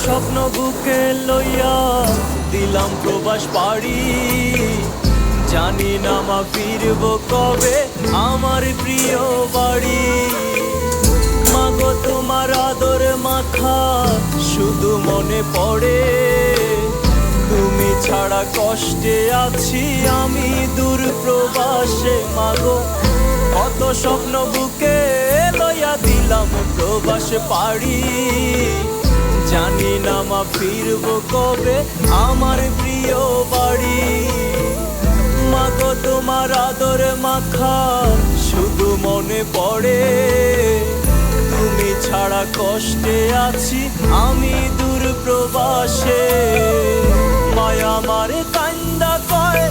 স্বপ্ন বুকে লইয়া দিলাম প্রবাস পাড়ি, জানি না মা ফিরব কবে আমার প্রিয় বাড়ি। মাগো তোমার আদর মাখা শুধু মনে পড়ে, তুমি ছাড়া কষ্টে আছি আমি দূর প্রবাসে। মাগো কত স্বপ্ন বুকে লইয়া দিলাম প্রবাস পাড়ি, জানি না মা ফিরব কবে আমার প্রিয় বাড়ি। মাগো তোমার আদর মাখা শুধু মনে পড়ে, তুমি ছাড়া কষ্টে আছি আমি দূর প্রবাসে। মায়া মারে কান্দা কয়